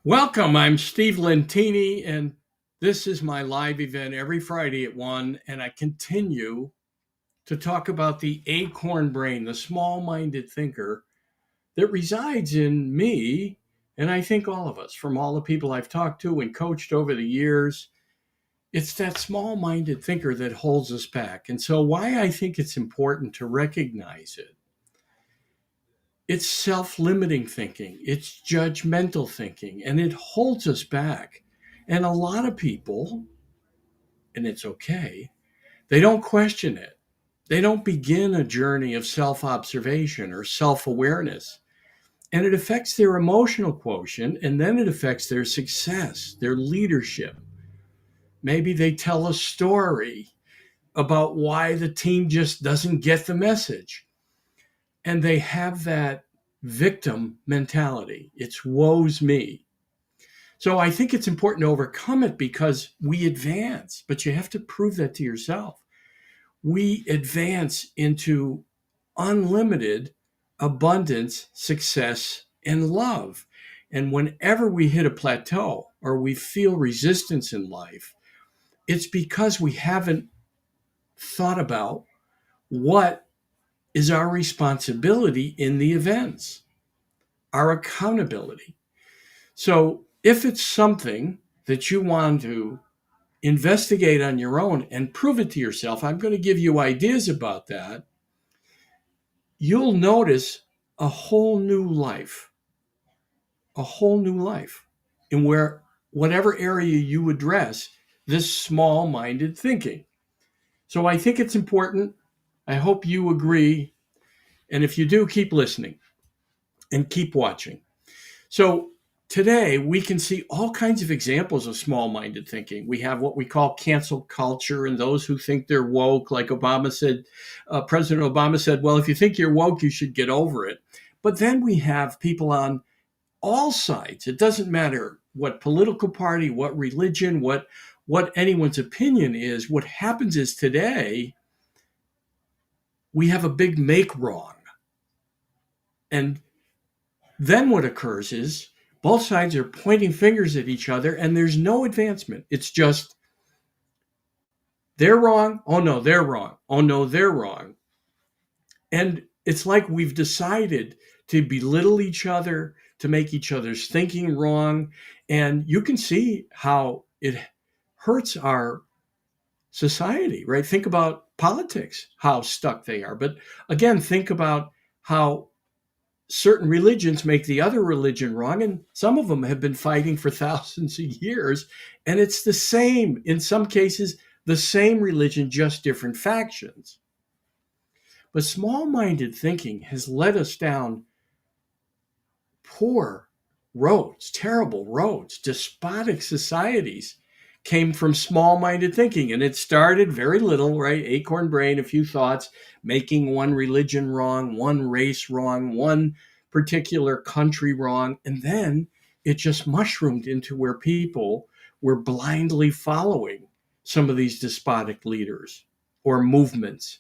Welcome. I'm Steve Lentini, and this is my live event every Friday at 1. And I continue to talk about the acorn brain, the small minded thinker that resides in me. And I think all of us, from all the people I've talked to and coached over the years, it's that small minded thinker that holds us back. And so, why I think it's important to recognize it, it's self limiting thinking, it's judgmental thinking, and it holds us back. And a lot of people, and it's okay, they don't question it. They don't begin a journey of self observation or self awareness. And it affects their emotional quotient, and then it affects their success, their leadership. Maybe they tell a story about why the team just doesn't get the message. And they have that victim mentality. It's woe's me. So I think it's important to overcome it because we advance, but you have to prove that to yourself. We advance into unlimited abundance, success, and love. And whenever we hit a plateau or we feel resistance in life, it's because we haven't thought about what is our responsibility in the events, our accountability. So if it's something that you want to investigate on your own and prove it to yourself, I'm going to give you ideas about that. You'll notice a whole new life, a whole new life in where whatever area you address this small minded thinking. So I think it's important. I hope you agree. And if you do, keep listening and keep watching. So today we can see all kinds of examples of small-minded thinking. We have what we call cancel culture and those who think they're woke, like Obama said, President Obama said, well, if you think you're woke, you should get over it. But then we have people on all sides. It doesn't matter what political party, what religion, what anyone's opinion is. What happens is today we have a big make wrong. And then what occurs is both sides are pointing fingers at each other and there's no advancement. It's just they're wrong. Oh no, they're wrong. Oh no, they're wrong. And it's like we've decided to belittle each other, to make each other's thinking wrong. And you can see how it hurts our society, right? Think about politics, how stuck they are. But again, think about how certain religions make the other religion wrong, and some of them have been fighting for thousands of years, and it's the same, in some cases, the same religion, just different factions. But small-minded thinking has led us down poor roads, terrible roads. Despotic societies came from small-minded thinking, and it started very little, right? Acorn brain, a few thoughts, making one religion wrong, one race wrong, one particular country wrong, and then it just mushroomed into where people were blindly following some of these despotic leaders or movements.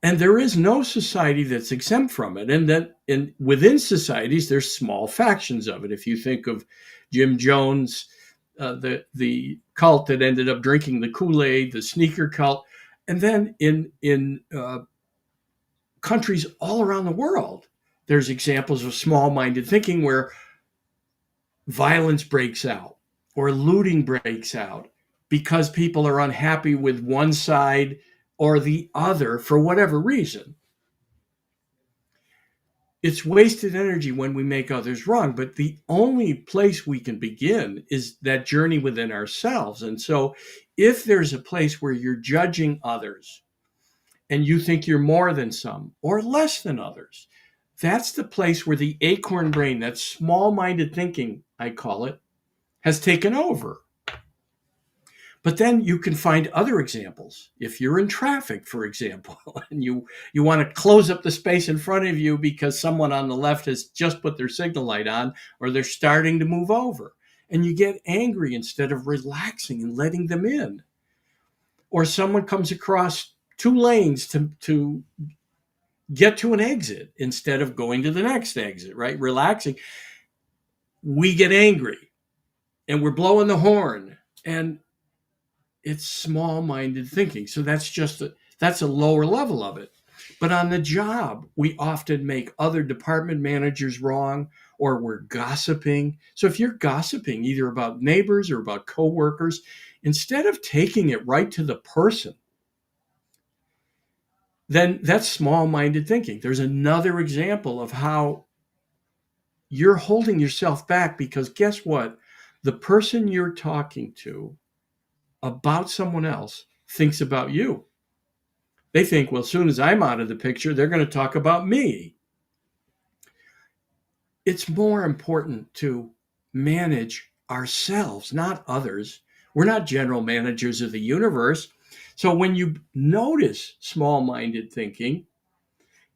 And there is no society that's exempt from it. And within societies, there's small factions of it. If you think of Jim Jones, the cult that ended up drinking the Kool-Aid, the sneaker cult, and then in countries all around the world, there's examples of small-minded thinking where violence breaks out or looting breaks out because people are unhappy with one side or the other for whatever reason. It's wasted energy when we make others wrong, but the only place we can begin is that journey within ourselves. And so if there's a place where you're judging others and you think you're more than some or less than others, that's the place where the acorn brain, that small-minded thinking, I call it, has taken over. But then you can find other examples. If you're in traffic, for example, and you want to close up the space in front of you because someone on the left has just put their signal light on or they're starting to move over, and you get angry instead of relaxing and letting them in. Or someone comes across two lanes to get to an exit instead of going to the next exit, right? Relaxing. we get angry and we're blowing the horn, and it's small-minded thinking. So that's a lower level of it. But on the job, we often make other department managers wrong, or we're gossiping. So if you're gossiping either about neighbors or about coworkers, instead of taking it right to the person, then that's small-minded thinking. There's another example of how you're holding yourself back, because guess what? The person you're talking to about someone else thinks about you. They think, well, as soon as I'm out of the picture, they're going to talk about me. It's more important to manage ourselves, not others. We're not general managers of the universe. So when you notice small minded thinking,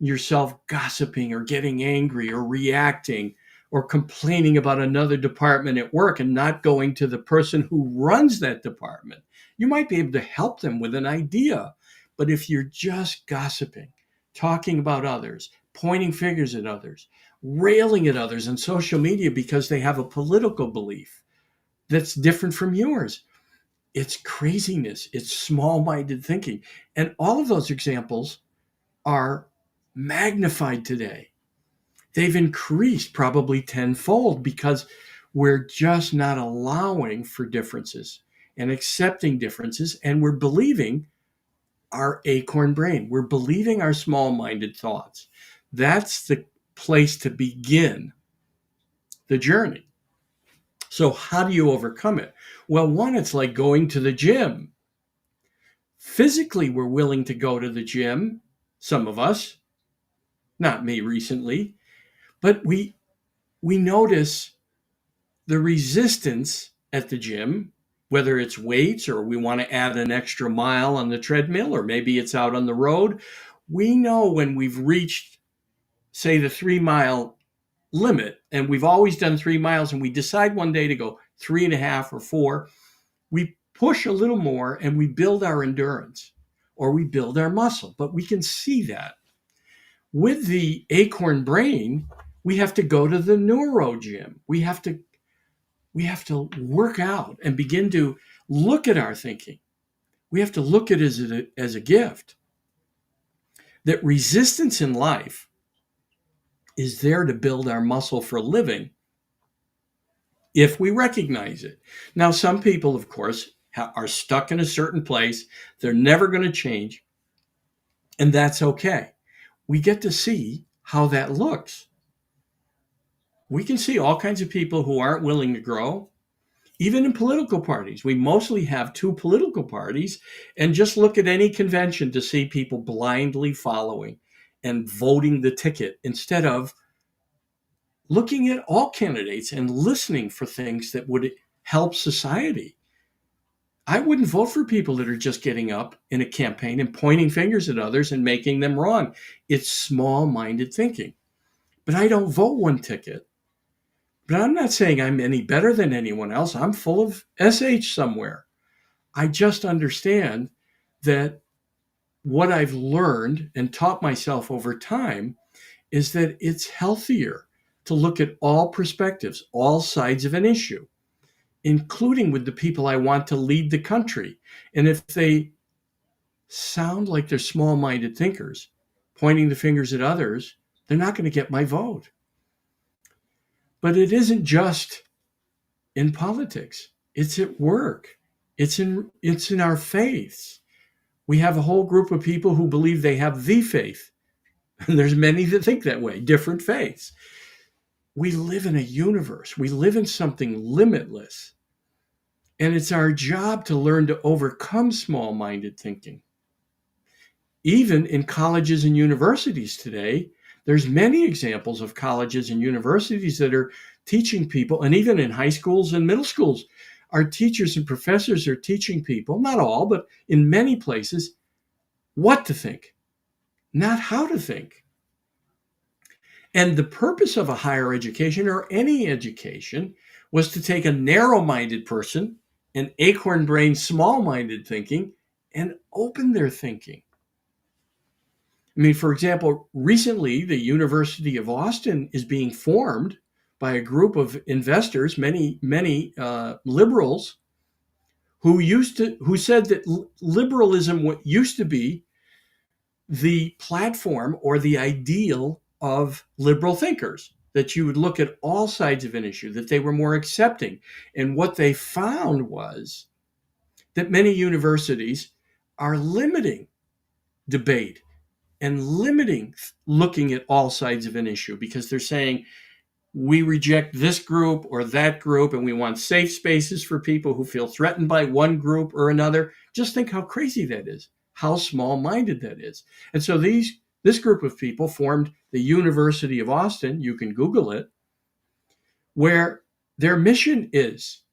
yourself gossiping or getting angry or reacting or complaining about another department at work and not going to the person who runs that department, you might be able to help them with an idea. But if you're just gossiping, talking about others, pointing fingers at others, railing at others on social media because they have a political belief that's different from yours, it's craziness. It's small minded thinking. And all of those examples are magnified today. They've increased probably tenfold because we're just not allowing for differences and accepting differences. And we're believing our acorn brain. We're believing our small minded thoughts. That's the place to begin the journey. So, how do you overcome it? Well, one, it's like going to the gym. Physically, we're willing to go to the gym, some of us, not me recently, but we notice the resistance at the gym, whether it's weights or we want to add an extra mile on the treadmill, or maybe it's out on the road. We know when we've reached, say, the 3 mile limit, and we've always done 3 miles, and we decide one day to go 3.5 or 4, we push a little more and we build our endurance or we build our muscle. But we can see that. With the acorn brain, we have to go to the neuro gym. We have to work out and begin to look at our thinking. We have to look at it as a gift. That resistance in life is there to build our muscle for living if we recognize it. Now, some people, of course, are stuck in a certain place. They're never going to change, and that's okay. We get to see how that looks. We can see all kinds of people who aren't willing to grow. Even in political parties, we mostly have two political parties, and just look at any convention to see people blindly following and voting the ticket instead of looking at all candidates and listening for things that would help society. I wouldn't vote for people that are just getting up in a campaign and pointing fingers at others and making them wrong. It's small-minded thinking. But I don't vote one ticket. But I'm not saying I'm any better than anyone else. I'm full of SH somewhere. I just understand that what I've learned and taught myself over time is that it's healthier to look at all perspectives, all sides of an issue, including with the people I want to lead the country. And if they sound like they're small minded thinkers, pointing the fingers at others, they're not going to get my vote. But it isn't just in politics, it's at work, it's in our faiths. We have a whole group of people who believe they have the faith. And there's many that think that way, different faiths. We live in a universe. We live in something limitless. And it's our job to learn to overcome small-minded thinking. Even in colleges and universities today, there's many examples of colleges and universities that are teaching people, and even in high schools and middle schools, our teachers and professors are teaching people, not all, but in many places, what to think, not how to think. And the purpose of a higher education or any education was to take a narrow-minded person, an acorn brain, small-minded thinking, and open their thinking. I mean, for example, recently the University of Austin is being formed by a group of investors, many liberals, who said that liberalism used to be the platform or the ideal of liberal thinkers, that you would look at all sides of an issue, that they were more accepting. And what they found was that many universities are limiting debate and limiting looking at all sides of an issue, because they're saying we reject this group or that group, and we want safe spaces for people who feel threatened by one group or another. Just think how crazy that is, how small-minded that is. And so this group of people formed the University of Austin, you can Google it, where their mission is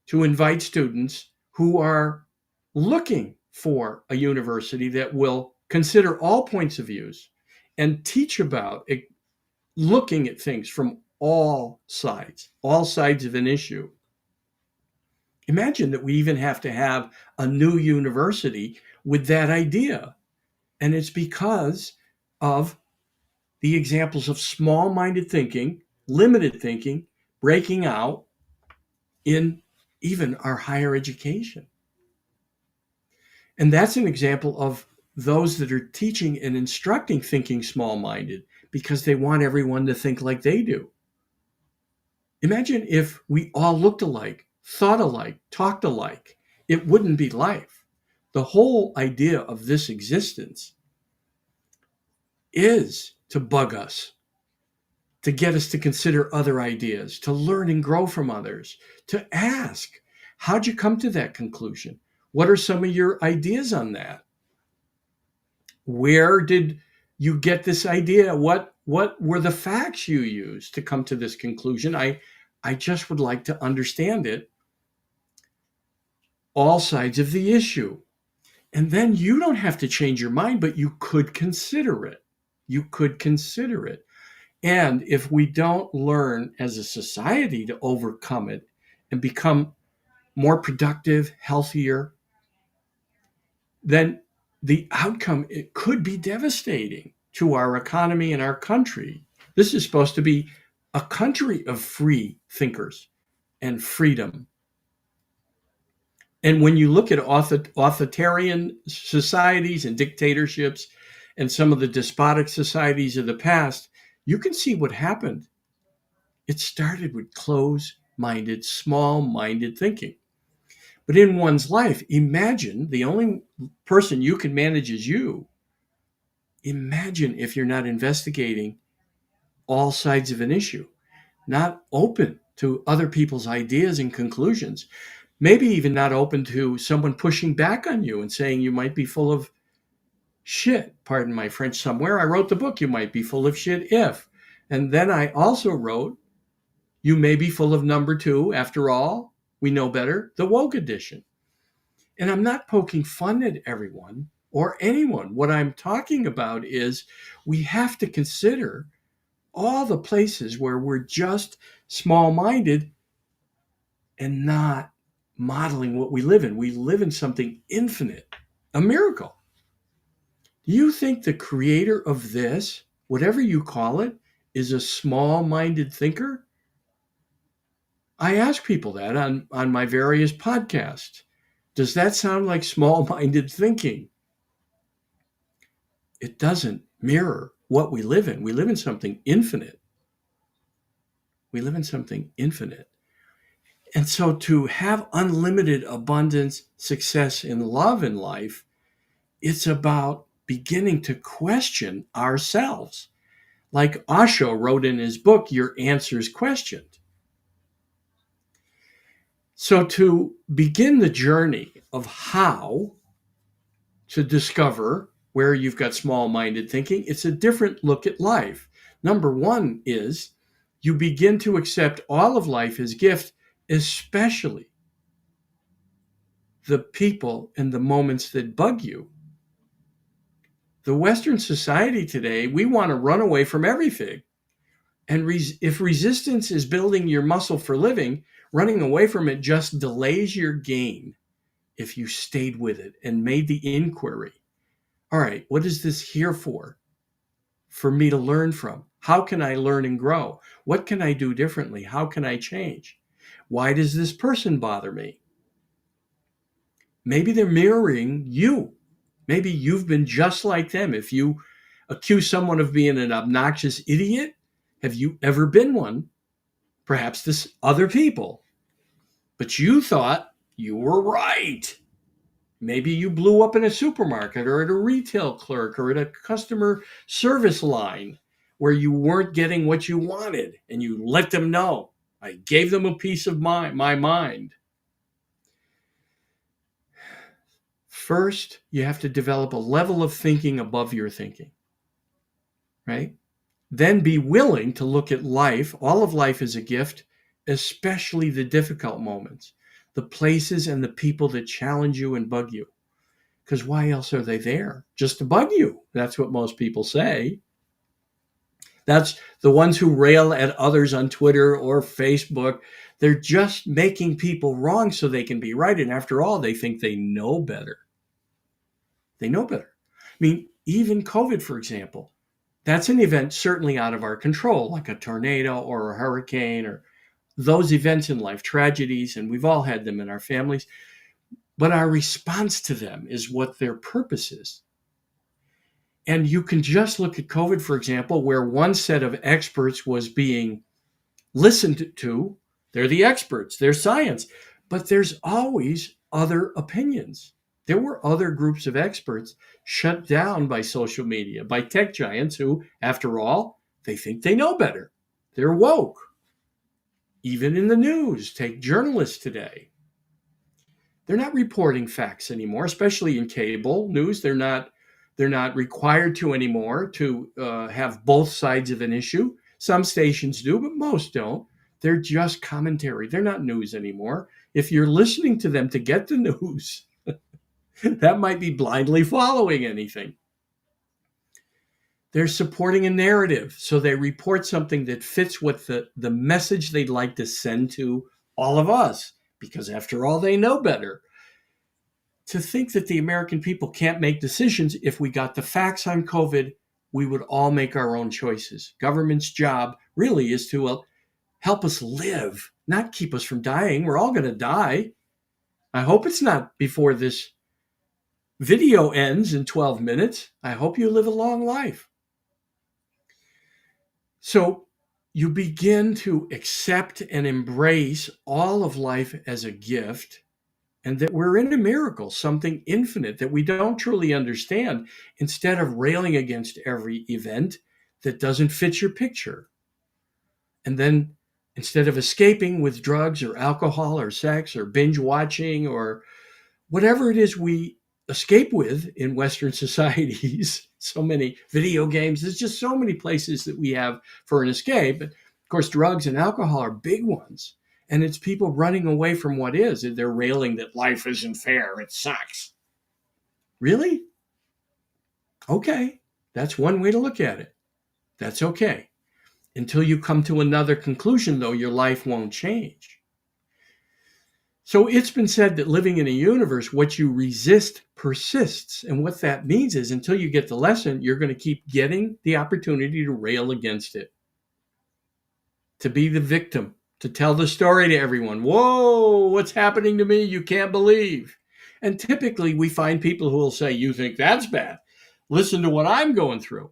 to invite students who are looking for a university that will consider all points of views and teach about it, looking at things from all sides of an issue. Imagine that we even have to have a new university with that idea. And it's because of the examples of small-minded thinking, limited thinking, breaking out in even our higher education. And that's an example of those that are teaching and instructing thinking small-minded, because they want everyone to think like they do. Imagine if we all looked alike, thought alike, talked alike. It wouldn't be life. The whole idea of this existence is to bug us, to get us to consider other ideas, to learn and grow from others, to ask, how'd you come to that conclusion? What are some of your ideas on that? Where did you get this idea? What were the facts you used to come to this conclusion? I just would like to understand it, all sides of the issue. And then you don't have to change your mind, but you could consider it. You could consider it. And if we don't learn as a society to overcome it and become more productive, healthier, then the outcome, it could be devastating to our economy and our country. This is supposed to be a country of free thinkers and freedom. And when you look at authoritarian societies and dictatorships and some of the despotic societies of the past, you can see what happened. It started with closed-minded, small-minded thinking. But in one's life, imagine the only person you can manage is you. Imagine if you're not investigating all sides of an issue, not open to other people's ideas and conclusions, maybe even not open to someone pushing back on you and saying you might be full of shit. Pardon my French somewhere. I wrote the book, You Might Be Full of Shit If. And then I also wrote, You May Be Full of Number Two. After all, we know better, the woke edition. And I'm not poking fun at everyone or anyone. What I'm talking about is we have to consider all the places where we're just small-minded and not modeling what we live in. We live in something infinite, a miracle. Do you think the creator of this, whatever you call it, is a small-minded thinker? I ask people that on my various podcasts. Does that sound like small-minded thinking? It doesn't mirror what we live in. We live in something infinite. We live in something infinite. And so to have unlimited abundance, success, and love in life, it's about beginning to question ourselves. Like Osho wrote in his book, Your Answers Questioned. So to begin the journey of how to discover where you've got small-minded thinking, it's a different look at life. Number one is you begin to accept all of life as gift, especially the people and the moments that bug you. The Western society today, we want to run away from everything. And if resistance is building your muscle for living, running away from it just delays your gain if you stayed with it and made the inquiry. All right, what is this here for? For me to learn from. How can I learn and grow? What can I do differently? How can I change? Why does this person bother me? Maybe they're mirroring you. Maybe you've been just like them. If you accuse someone of being an obnoxious idiot, have you ever been one? Perhaps this other people. But you thought you were right. Maybe you blew up in a supermarket or at a retail clerk or at a customer service line where you weren't getting what you wanted and you let them know. I gave them a piece of my mind. First, you have to develop a level of thinking above your thinking, right? Then be willing to look at life, all of life as a gift, especially the difficult moments, the places and the people that challenge you and bug you. Because why else are they there? Just to bug you. That's what most people say. That's the ones who rail at others on Twitter or Facebook. They're just making people wrong so they can be right. And after all, they think they know better. They know better. I mean, even COVID, for example, that's an event certainly out of our control, like a tornado or a hurricane or those events in life, tragedies, and we've all had them in our families. But our response to them is what their purpose is. And you can just look at COVID, for example, where one set of experts was being listened to. They're the experts, they're science, but there's always other opinions. There were other groups of experts shut down by social media, by tech giants who, after all, they think they know better. They're woke. Even in the news, take journalists today. They're not reporting facts anymore, especially in cable news. They're not required to anymore to have both sides of an issue. Some stations do, but most don't. They're just commentary. They're not news anymore. If you're listening to them to get the news, that might be blindly following anything. They're supporting a narrative. So they report something that fits what the message they'd like to send to all of us, because after all, they know better. To think that the American people can't make decisions, if we got the facts on COVID, we would all make our own choices. Government's job really is to help us live, not keep us from dying. We're all going to die. I hope it's not before this video ends in 12 minutes. I hope you live a long life. So you begin to accept and embrace all of life as a gift, and that we're in a miracle, something infinite that we don't truly understand, instead of railing against every event that doesn't fit your picture. And then instead of escaping with drugs or alcohol or sex or binge watching or whatever it is we escape with in Western societies, so many video games, there's just so many places that we have for an escape. Of course, drugs and alcohol are big ones. And it's people running away from what is. They're railing that life isn't fair. It sucks. Really? Okay. That's one way to look at it. That's okay. Until you come to another conclusion, though, your life won't change. So it's been said that living in a universe, what you resist persists. And what that means is until you get the lesson, you're going to keep getting the opportunity to rail against it, to be the victim, to tell the story to everyone. Whoa, what's happening to me? You can't believe. And typically we find people who will say, you think that's bad? Listen to what I'm going through.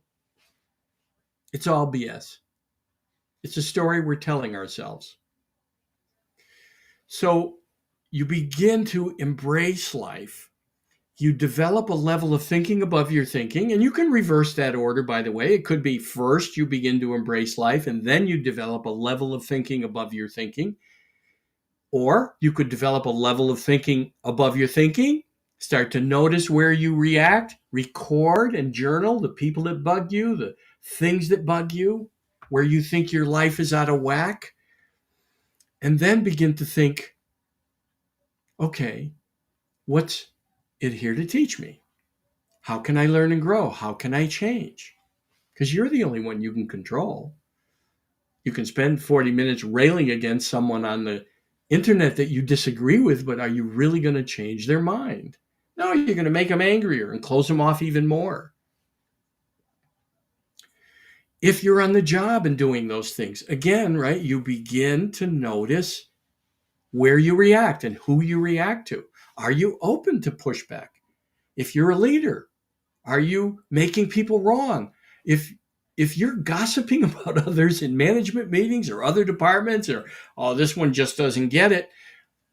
It's all BS. It's a story we're telling ourselves. So you begin to embrace life. You develop a level of thinking above your thinking, and you can reverse that order, by the way. It could be first you begin to embrace life, and then you develop a level of thinking above your thinking. Or you could develop a level of thinking above your thinking, start to notice where you react, record and journal the people that bug you, the things that bug you, where you think your life is out of whack, and then begin to think, okay, what's it here to teach me? How can I learn and grow? How can I change? Because you're the only one you can control. You can spend 40 minutes railing against someone on the internet that you disagree with, but are you really going to change their mind? No, you're going to make them angrier and close them off even more. If you're on the job and doing those things, again, right, you begin to notice where you react and who you react to. Are you open to pushback? If you're a leader, are you making people wrong? If you're gossiping about others in management meetings or other departments, or oh, this one just doesn't get it,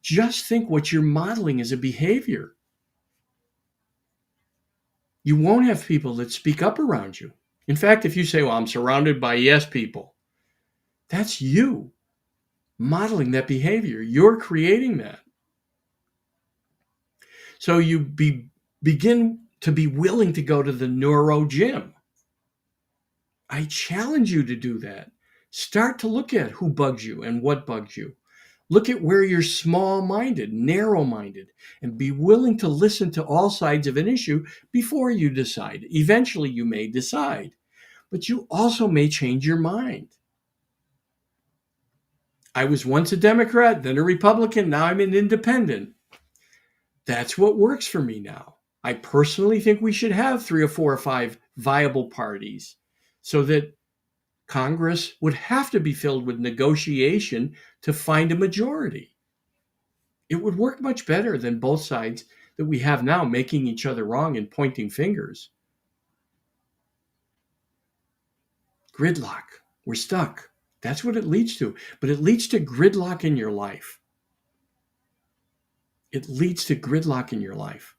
just think what you're modeling as a behavior. You won't have people that speak up around you. In fact, if you say, well, I'm surrounded by yes people, that's you modeling that behavior. You're creating that. So you begin to be willing to go to the neuro gym. I challenge you to do that. Start to look at who bugs you and what bugs you. Look at where you're small-minded, narrow-minded, and be willing to listen to all sides of an issue before you decide. Eventually, you may decide, but you also may change your mind. I was once a Democrat, then a Republican, now I'm an independent. That's what works for me now. I personally think we should have 3 or 4 or 5 viable parties so that Congress would have to be filled with negotiation to find a majority. It would work much better than both sides that we have now making each other wrong and pointing fingers. Gridlock. We're stuck. That's what it leads to. But it leads to gridlock in your life. It leads to gridlock in your life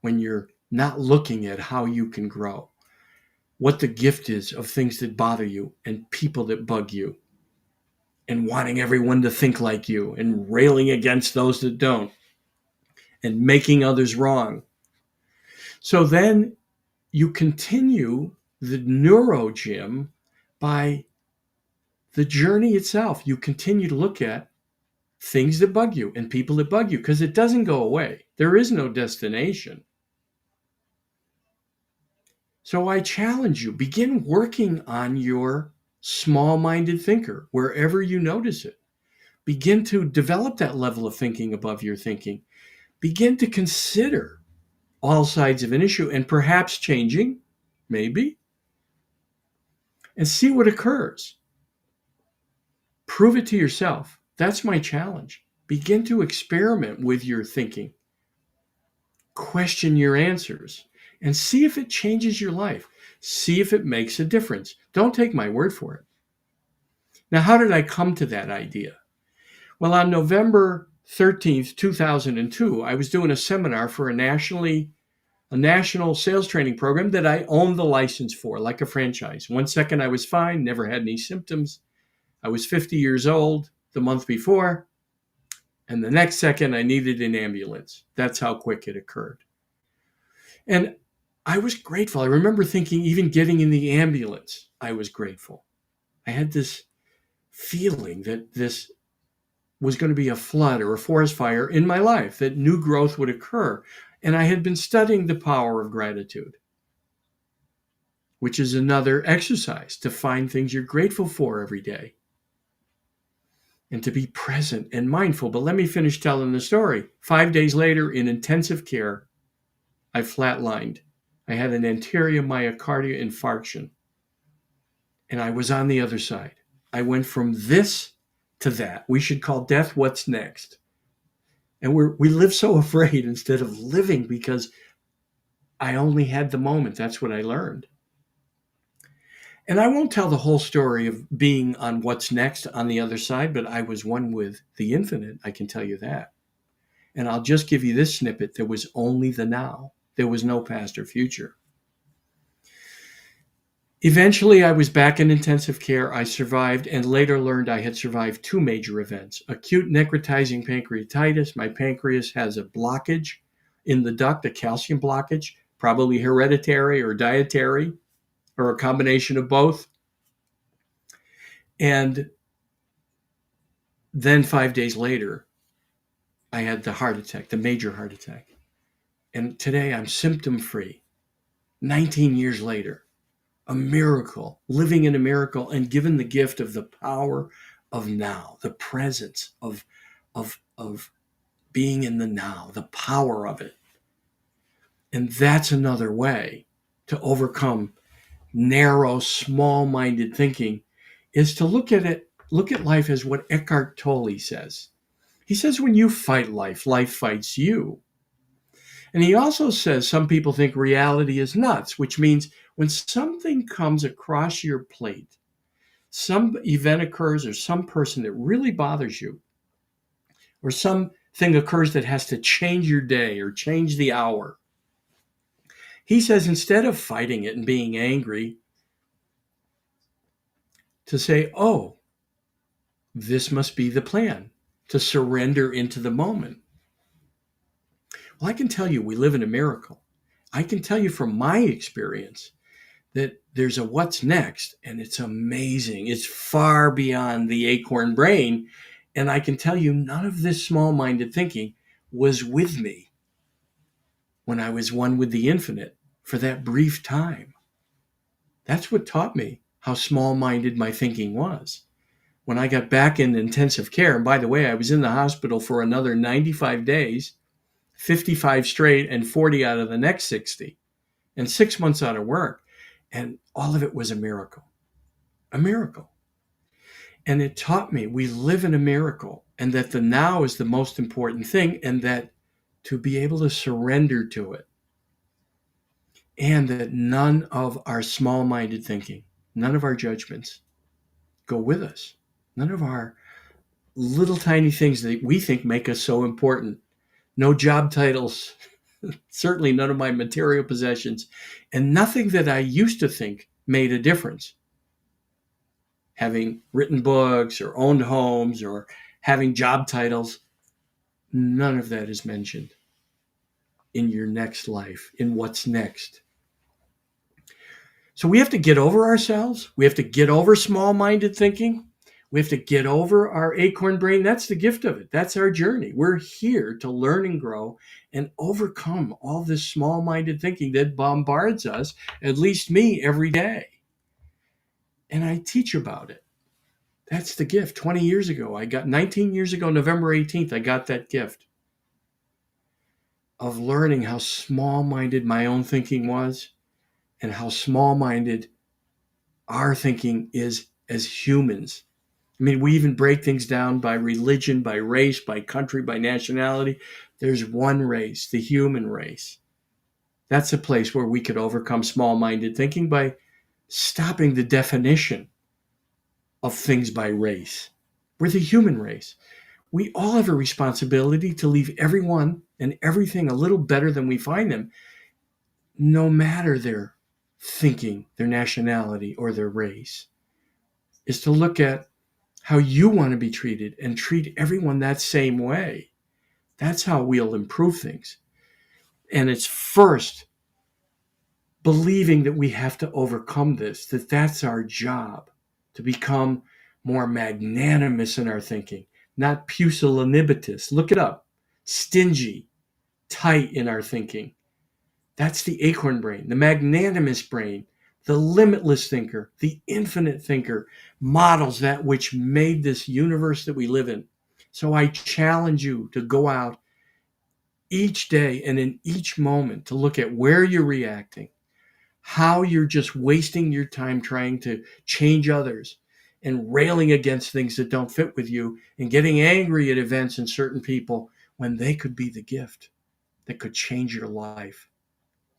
when you're not looking at how you can grow, what the gift is of things that bother you and people that bug you, and wanting everyone to think like you and railing against those that don't and making others wrong. So then you continue the neuro gym by the journey itself. You continue to look at things that bug you and people that bug you because it doesn't go away. There is no destination. So I challenge you, begin working on your small-minded thinker wherever you notice it. Begin to develop that level of thinking above your thinking. Begin to consider all sides of an issue and perhaps changing, maybe, and see what occurs. Prove it to yourself. That's my challenge. Begin to experiment with your thinking. Question your answers and see if it changes your life. See if it makes a difference. Don't take my word for it. Now, how did I come to that idea? Well, on November 13th, 2002, I was doing a seminar for a national sales training program that I owned the license for, like a franchise. 1 second I was fine, never had any symptoms. I was 50 years old the month before, and the next second I needed an ambulance. That's how quick it occurred. And I was grateful. I remember thinking, even getting in the ambulance, I was grateful. I had this feeling that this was going to be a flood or a forest fire in my life, that new growth would occur. And I had been studying the power of gratitude, which is another exercise to find things you're grateful for every day and to be present and mindful. But let me finish telling the story. 5 days later, in intensive care, I flatlined. I had an anterior myocardial infarction, and I was on the other side. I went from this to that. We should call death what's next. And we live so afraid instead of living because I only had the moment. That's what I learned. And I won't tell the whole story of being on what's next on the other side, but I was one with the infinite. I can tell you that. And I'll just give you this snippet. There was only the now. There was no past or future. Eventually, I was back in intensive care. I survived and later learned I had survived 2 major events. Acute necrotizing pancreatitis. My pancreas has a blockage in the duct, a calcium blockage, probably hereditary or dietary, or a combination of both. And then 5 days later, I had the heart attack, the major heart attack. And today I'm symptom-free, 19 years later. A miracle, living in a miracle, and given the gift of the power of now, the presence of being in the now, the power of it. And that's another way to overcome narrow, small-minded thinking is to look at life as what Eckhart Tolle says. He says when you fight life, life fights you. And he also says some people think reality is nuts, which means when something comes across your plate, some event occurs or some person that really bothers you, or something occurs that has to change your day or change the hour. He says instead of fighting it and being angry, to say, oh, this must be the plan, to surrender into the moment. Well, I can tell you we live in a miracle. I can tell you from my experience that there's a what's next, and it's amazing. It's far beyond the acorn brain. And I can tell you none of this small-minded thinking was with me when I was one with the infinite for that brief time. That's what taught me how small-minded my thinking was. When I got back in intensive care, and by the way, I was in the hospital for another 95 days, 55 straight and 40 out of the next 60, and 6 months out of work. And all of it was a miracle. A miracle. And it taught me we live in a miracle, and that the now is the most important thing, and that to be able to surrender to it, and that none of our small-minded thinking, none of our judgments go with us. None of our little tiny things that we think make us so important. No job titles, certainly none of my material possessions, and nothing that I used to think made a difference. Having written books or owned homes or having job titles, none of that is mentioned in your next life, in what's next. So we have to get over ourselves. We have to get over small-minded thinking. We have to get over our acorn brain. That's the gift of it. That's our journey. We're here to learn and grow and overcome all this small-minded thinking that bombards us, at least me, every day. And I teach about it. That's the gift. 19 years ago, November 18th, I got that gift of learning how small-minded my own thinking was and how small-minded our thinking is as humans. I mean, we even break things down by religion, by race, by country, by nationality. There's one race, the human race. That's a place where we could overcome small-minded thinking by stopping the definition of things by race. We're the human race. We all have a responsibility to leave everyone and everything a little better than we find them, no matter their thinking, their nationality, or their race, is to look at how you want to be treated and treat everyone that same way. That's how we'll improve things. And it's first believing that we have to overcome this, that that's our job, to become more magnanimous in our thinking, not pusillanimous. Look it up. Stingy, tight in our thinking. That's the acorn brain, the magnanimous brain, the limitless thinker, the infinite thinker, models that which made this universe that we live in. So I challenge you to go out each day and in each moment to look at where you're reacting, how you're just wasting your time trying to change others and railing against things that don't fit with you and getting angry at events and certain people when they could be the gift that could change your life.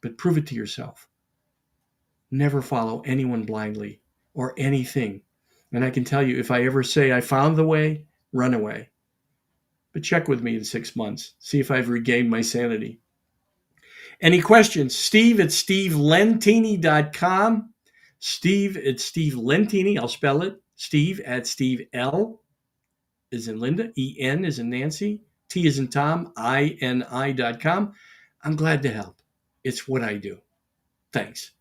But prove it to yourself. Never follow anyone blindly or anything. And I can tell you, if I ever say I found the way, run away. But check with me in 6 months. See if I've regained my sanity. Any questions? Steve at stevelentini.com. Steve at Steve Lentini. I'll spell it. Steve at Steve L is in Linda. E-N is in Nancy. T is in Tom. I-N-I.com. I'm glad to help. It's what I do. Thanks.